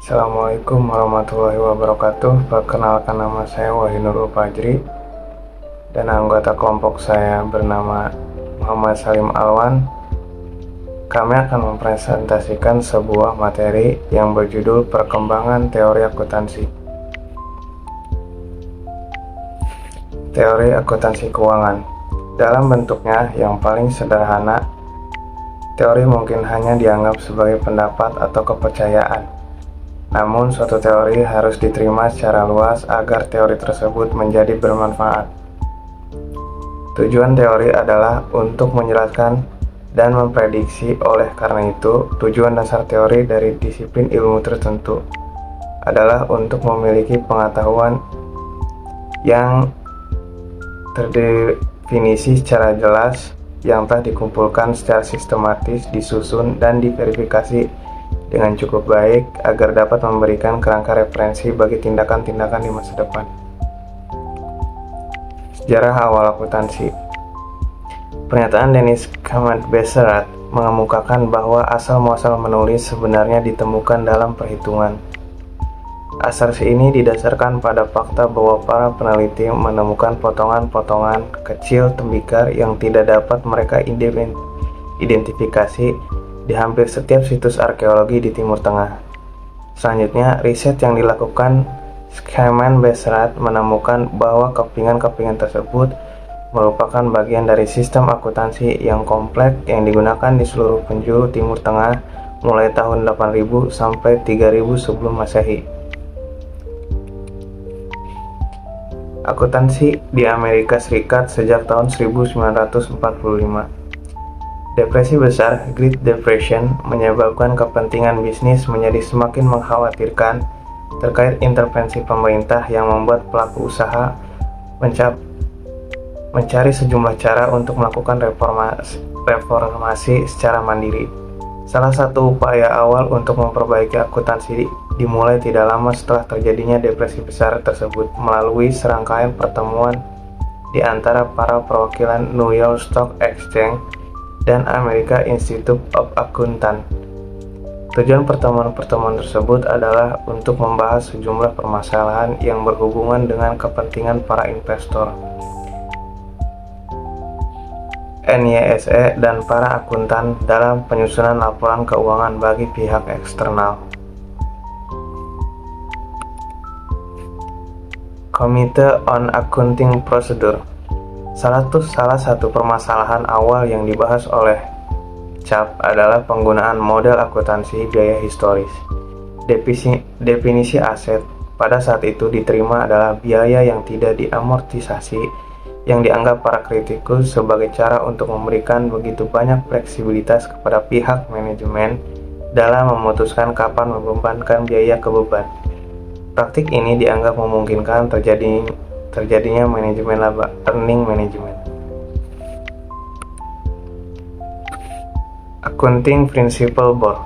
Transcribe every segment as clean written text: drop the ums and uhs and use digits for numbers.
Assalamualaikum warahmatullahi wabarakatuh. Perkenalkan, nama saya Wahyu Nurul Fajri dan anggota kelompok saya bernama Muhammad Salim Alwan. Kami akan mempresentasikan sebuah materi yang berjudul Perkembangan Teori Akuntansi. Teori akuntansi keuangan. Dalam bentuknya yang paling sederhana, teori mungkin hanya dianggap sebagai pendapat atau kepercayaan. Namun, suatu teori harus diterima secara luas agar teori tersebut menjadi bermanfaat. Tujuan teori adalah untuk menjelaskan dan memprediksi. Oleh karena itu, tujuan dasar teori dari disiplin ilmu tertentu adalah untuk memiliki pengetahuan yang terdefinisi secara jelas, yang telah dikumpulkan secara sistematis, disusun, dan diverifikasi dengan cukup baik agar dapat memberikan kerangka referensi bagi tindakan-tindakan di masa depan. Sejarah awal akuntansi. Pernyataan Dennis Kamat-Besserat mengemukakan bahwa asal-muasal menulis sebenarnya ditemukan dalam perhitungan. Asumsi ini didasarkan pada fakta bahwa para peneliti menemukan potongan-potongan kecil tembikar yang tidak dapat mereka identifikasi di hampir setiap situs arkeologi di Timur Tengah. Selanjutnya, riset yang dilakukan Kamat-Besserat menemukan bahwa kepingan-kepingan tersebut merupakan bagian dari sistem akuntansi yang kompleks yang digunakan di seluruh penjuru Timur Tengah mulai tahun 8000 sampai 3000 sebelum Masehi. Akuntansi di Amerika Serikat sejak tahun 1945. Depresi besar, Great Depression, menyebabkan kepentingan bisnis menjadi semakin mengkhawatirkan terkait intervensi pemerintah yang membuat pelaku usaha mencari sejumlah cara untuk melakukan reformasi secara mandiri. Salah satu upaya awal untuk memperbaiki akuntansi dimulai tidak lama setelah terjadinya depresi besar tersebut melalui serangkaian pertemuan di antara para perwakilan New York Stock Exchange dan American Institute of Accountants. Tujuan pertemuan-pertemuan tersebut adalah untuk membahas sejumlah permasalahan yang berhubungan dengan kepentingan para investor, NYSE, dan para akuntan dalam penyusunan laporan keuangan bagi pihak eksternal. Committee on Accounting Procedure. Salah satu permasalahan awal yang dibahas oleh CAP adalah penggunaan model akuntansi biaya historis. Definisi aset pada saat itu diterima adalah biaya yang tidak diamortisasi, yang dianggap para kritikus sebagai cara untuk memberikan begitu banyak fleksibilitas kepada pihak manajemen dalam memutuskan kapan membebankan biaya ke beban. Praktik ini dianggap memungkinkan terjadinya manajemen laba, earning management. Accounting Principle Board.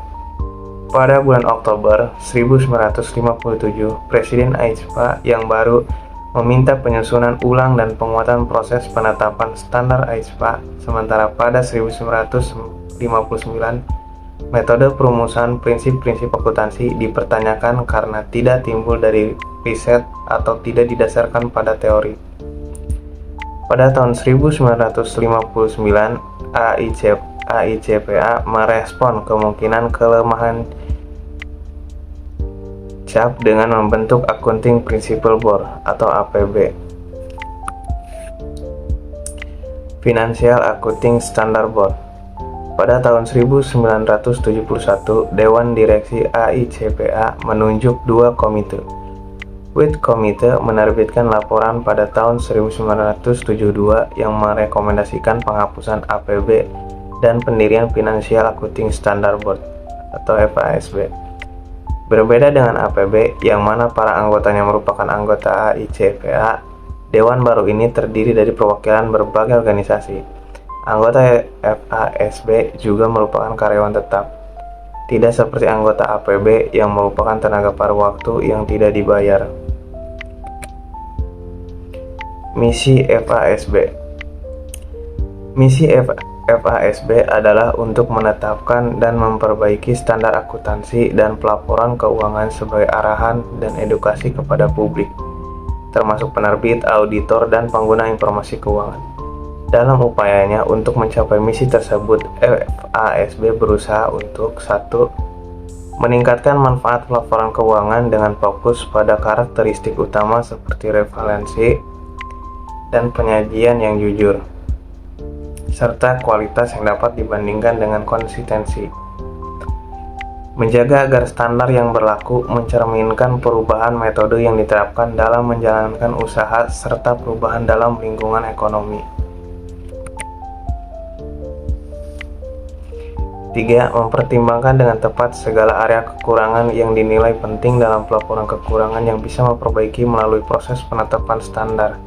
Pada bulan Oktober 1957, Presiden AISPA yang baru meminta penyusunan ulang dan penguatan proses penetapan standar AISPA, sementara pada 1959, metode perumusan prinsip-prinsip akuntansi dipertanyakan karena tidak timbul dari riset atau tidak didasarkan pada teori. Pada tahun 1959, AICPA merespon kemungkinan kelemahan CAP dengan membentuk Accounting Principle Board atau APB. Financial Accounting Standard Board. Pada tahun 1971, Dewan Direksi AICPA menunjuk dua komite. White Committee menerbitkan laporan pada tahun 1972 yang merekomendasikan penghapusan APB dan pendirian Financial Accounting Standard Board atau FASB. Berbeda dengan APB yang mana para anggotanya merupakan anggota AICPA, dewan baru ini terdiri dari perwakilan berbagai organisasi. Anggota FASB juga merupakan karyawan tetap, tidak seperti anggota APB yang merupakan tenaga paruh waktu yang tidak dibayar. Misi FASB. Misi FASB adalah untuk menetapkan dan memperbaiki standar akuntansi dan pelaporan keuangan sebagai arahan dan edukasi kepada publik, termasuk penerbit, auditor, dan pengguna informasi keuangan. Dalam upayanya untuk mencapai misi tersebut, FASB berusaha untuk 1. Meningkatkan manfaat pelaporan keuangan dengan fokus pada karakteristik utama seperti revalensi dan penyajian yang jujur, serta kualitas yang dapat dibandingkan dengan konsistensi. Menjaga agar standar yang berlaku mencerminkan perubahan metode yang diterapkan dalam menjalankan usaha serta perubahan dalam lingkungan ekonomi. 3. Mempertimbangkan dengan tepat segala area kekurangan yang dinilai penting dalam pelaporan kekurangan yang bisa memperbaiki melalui proses penetapan standar.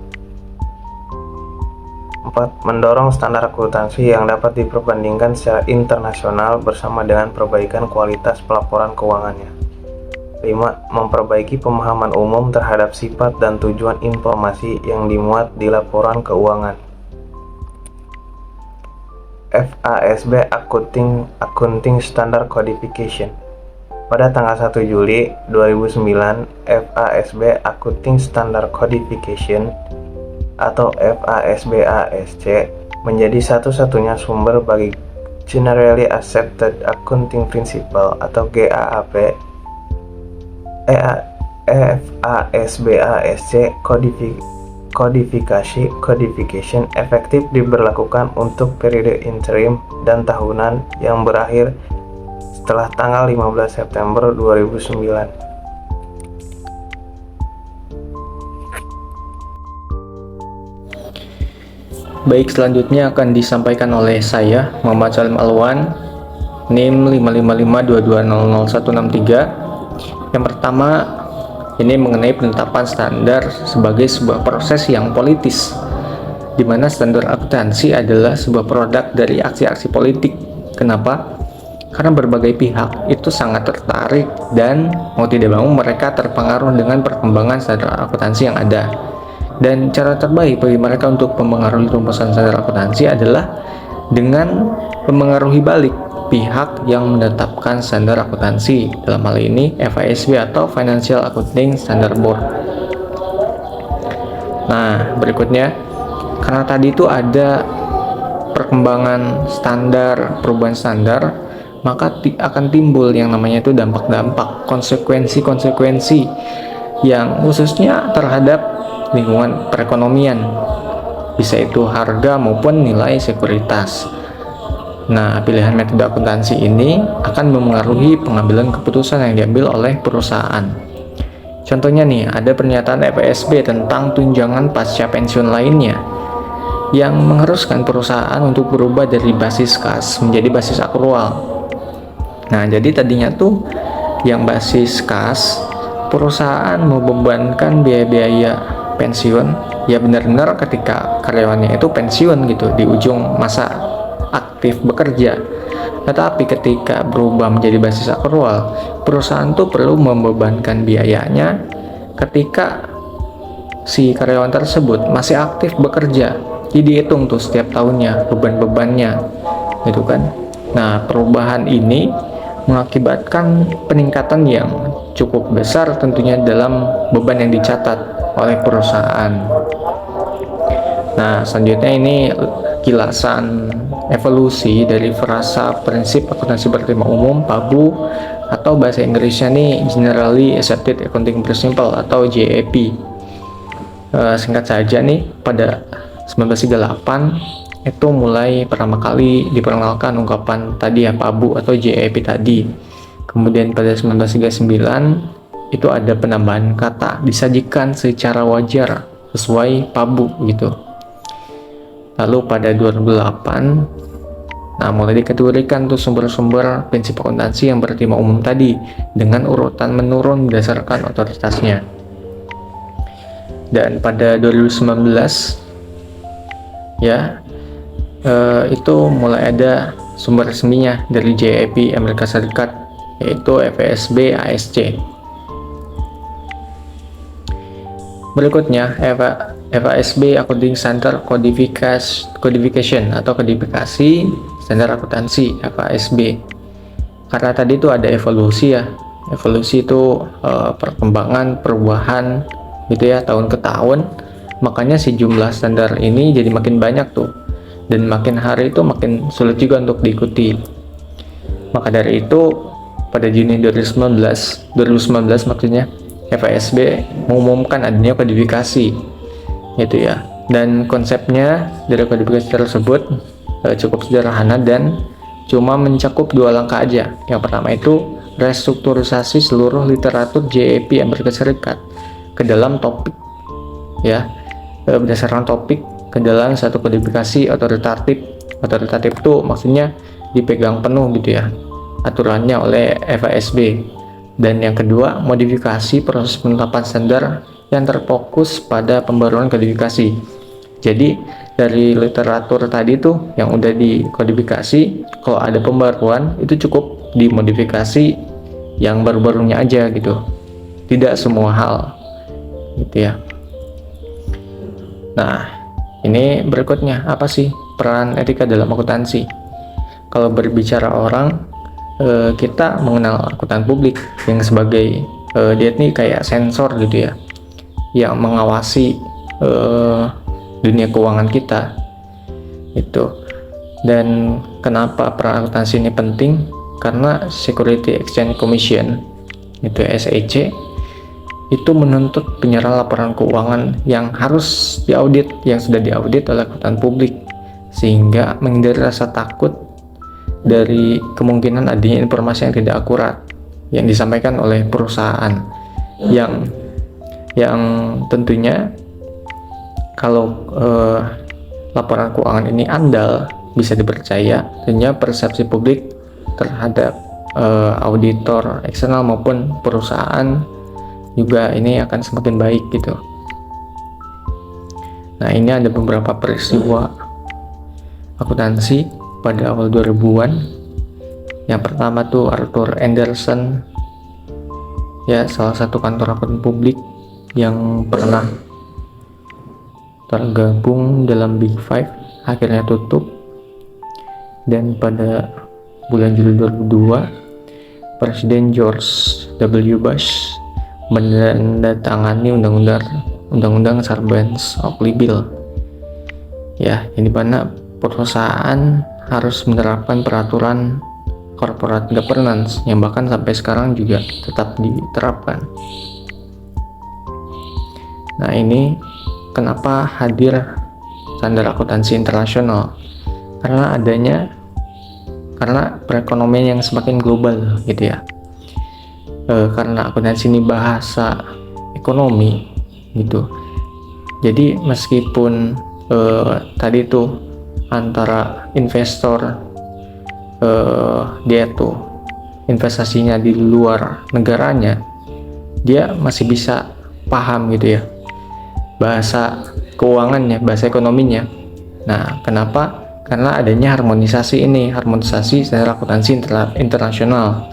4. Mendorong standar akuntansi yang dapat diperbandingkan secara internasional bersama dengan perbaikan kualitas pelaporan keuangannya. 5. Memperbaiki pemahaman umum terhadap sifat dan tujuan informasi yang dimuat di laporan keuangan. FASB Accounting Standard Codification. Pada tanggal 1 Juli 2009, FASB Accounting Standard Codification atau FASB-ASC menjadi satu-satunya sumber bagi Generally Accepted Accounting Principle atau GAAP. FASB-ASC Codification efektif diberlakukan untuk periode interim dan tahunan yang berakhir setelah tanggal 15 September 2009. Baik, selanjutnya akan disampaikan oleh saya, Muhammad Salim Alwan, NIM 55522000163. Yang pertama, ini mengenai penetapan standar sebagai sebuah proses yang politis, di mana standar akuntansi adalah sebuah produk dari aksi-aksi politik. Kenapa? Karena berbagai pihak itu sangat tertarik dan mau tidak mau mereka terpengaruh dengan perkembangan standar akuntansi yang ada. Dan cara terbaik bagi mereka untuk mempengaruhi rumusan standar akuntansi adalah dengan mempengaruhi balik pihak yang menetapkan standar akuntansi, dalam hal ini FASB atau Financial Accounting Standard Board. Nah, berikutnya, karena tadi itu ada perkembangan standar, perubahan standar, maka akan timbul yang namanya itu dampak-dampak, konsekuensi-konsekuensi yang khususnya terhadap lingkungan perekonomian, bisa itu harga maupun nilai sekuritas. Nah, pilihan metode akuntansi ini akan memengaruhi pengambilan keputusan yang diambil oleh perusahaan. Contohnya nih, ada pernyataan FASB tentang tunjangan pasca pensiun lainnya yang mengharuskan perusahaan untuk berubah dari basis kas menjadi basis akrual. Nah, jadi tadinya tuh yang basis kas, perusahaan membebankan biaya-biaya pensiun ya benar-benar ketika karyawannya itu pensiun gitu di ujung masa aktif bekerja. Tetapi ketika berubah menjadi basis akrual, perusahaan tuh perlu membebankan biayanya ketika si karyawan tersebut masih aktif bekerja. Jadi dihitung tuh setiap tahunnya beban-bebannya gitu kan. Nah, perubahan ini mengakibatkan peningkatan yang cukup besar tentunya dalam beban yang dicatat oleh perusahaan. Nah, selanjutnya ini kilasan evolusi dari frasa prinsip akuntansi berterima umum (PABU) atau bahasa Inggrisnya nih Generally Accepted Accounting Principle atau GAAP. Singkat saja nih, pada 1938 itu mulai pertama kali diperkenalkan ungkapan tadi ya, PABU atau GAAP tadi. Kemudian pada 1939 itu ada penambahan kata disajikan secara wajar sesuai PABU gitu. Lalu pada 2008 mulai dikategorikan tuh sumber-sumber prinsip akuntansi yang berterima umum tadi dengan urutan menurun berdasarkan otoritasnya. Dan pada 2019 ya itu mulai ada sumber resminya dari JAP Amerika Serikat, yaitu FASB-ASC. Berikutnya, FASB Accounting Standard Codification atau kodifikasi standar akuntansi FASB. Karena tadi itu ada evolusi ya. Evolusi itu perkembangan, perubahan gitu ya tahun ke tahun. Makanya si jumlah standar ini jadi makin banyak tuh. Dan makin hari itu makin sulit juga untuk diikuti. Maka dari itu pada Juni 2019 maksudnya FASB mengumumkan adanya kodifikasi gitu ya. Dan konsepnya dari kodifikasi tersebut cukup sederhana dan cuma mencakup 2 langkah aja. Yang pertama itu restrukturisasi seluruh literatur JEP Amerika Serikat ke dalam topik ya, berdasarkan topik ke dalam satu kodifikasi otoritatif. Otoritatif itu maksudnya dipegang penuh gitu ya aturannya oleh FASB. Dan yang kedua, modifikasi proses penetapan standar yang terfokus pada pembaruan kodifikasi. Jadi dari literatur tadi tuh yang udah dikodifikasi, kalau ada pembaruan itu cukup dimodifikasi yang baru-barunya aja gitu, tidak semua hal gitu ya. Nah, ini berikutnya, apa sih peran etika dalam akuntansi? Kalau berbicara orang, kita mengenal akuntan publik yang sebagai dia nih kayak sensor gitu ya, yang mengawasi dunia keuangan kita itu. Dan kenapa peran akuntansi ini penting? Karena Security Exchange Commission itu SEC itu menuntut penyerahan laporan keuangan yang harus diaudit, yang sudah diaudit oleh akuntan publik, sehingga menghindari rasa takut dari kemungkinan adanya informasi yang tidak akurat yang disampaikan oleh perusahaan yang tentunya kalau laporan keuangan ini andal, bisa dipercaya, tentunya persepsi publik terhadap auditor eksternal maupun perusahaan juga ini akan semakin baik gitu. Nah, ini ada beberapa peristiwa akuntansi pada awal 2000-an. Yang pertama tuh Arthur Andersen ya, salah satu kantor akuntan publik yang pernah tergabung dalam Big Five, akhirnya tutup. Dan pada bulan Juli 2002 Presiden George W. Bush menandatangani undang-undang Sarbanes-Oxley Bill ya, ini mana perusahaan harus menerapkan peraturan corporate governance yang bahkan sampai sekarang juga tetap diterapkan. Nah, ini kenapa hadir standar akuntansi internasional? Karena perekonomian yang semakin global gitu ya. Karena akuntansi ini bahasa ekonomi gitu. Jadi meskipun tadi tuh antara investor dia tuh investasinya di luar negaranya, dia masih bisa paham gitu ya bahasa keuangannya, bahasa ekonominya. Nah, kenapa? Karena adanya harmonisasi standar akuntansi internasional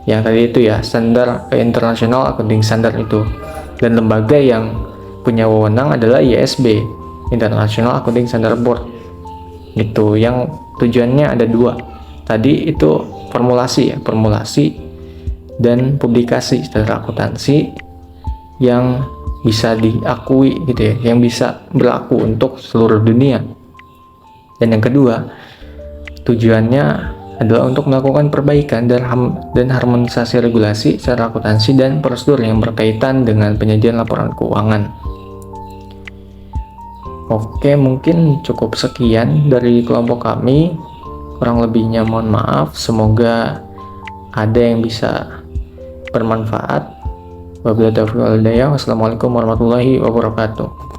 yang tadi itu ya, standar internasional accounting standard itu. Dan lembaga yang punya wewenang adalah IASB, International Accounting Standard Board itu, yang tujuannya ada 2 tadi itu, formulasi dan publikasi standar akuntansi yang bisa diakui gitu ya, yang bisa berlaku untuk seluruh dunia. Dan yang kedua, tujuannya adalah untuk melakukan perbaikan dan harmonisasi regulasi secara akuntansi dan prosedur yang berkaitan dengan penyajian laporan keuangan. Oke, mungkin cukup sekian dari kelompok kami. Kurang lebihnya mohon maaf. Semoga ada yang bisa bermanfaat. Wabillahi taufiq wal hidayah. Wassalamualaikum warahmatullahi wabarakatuh.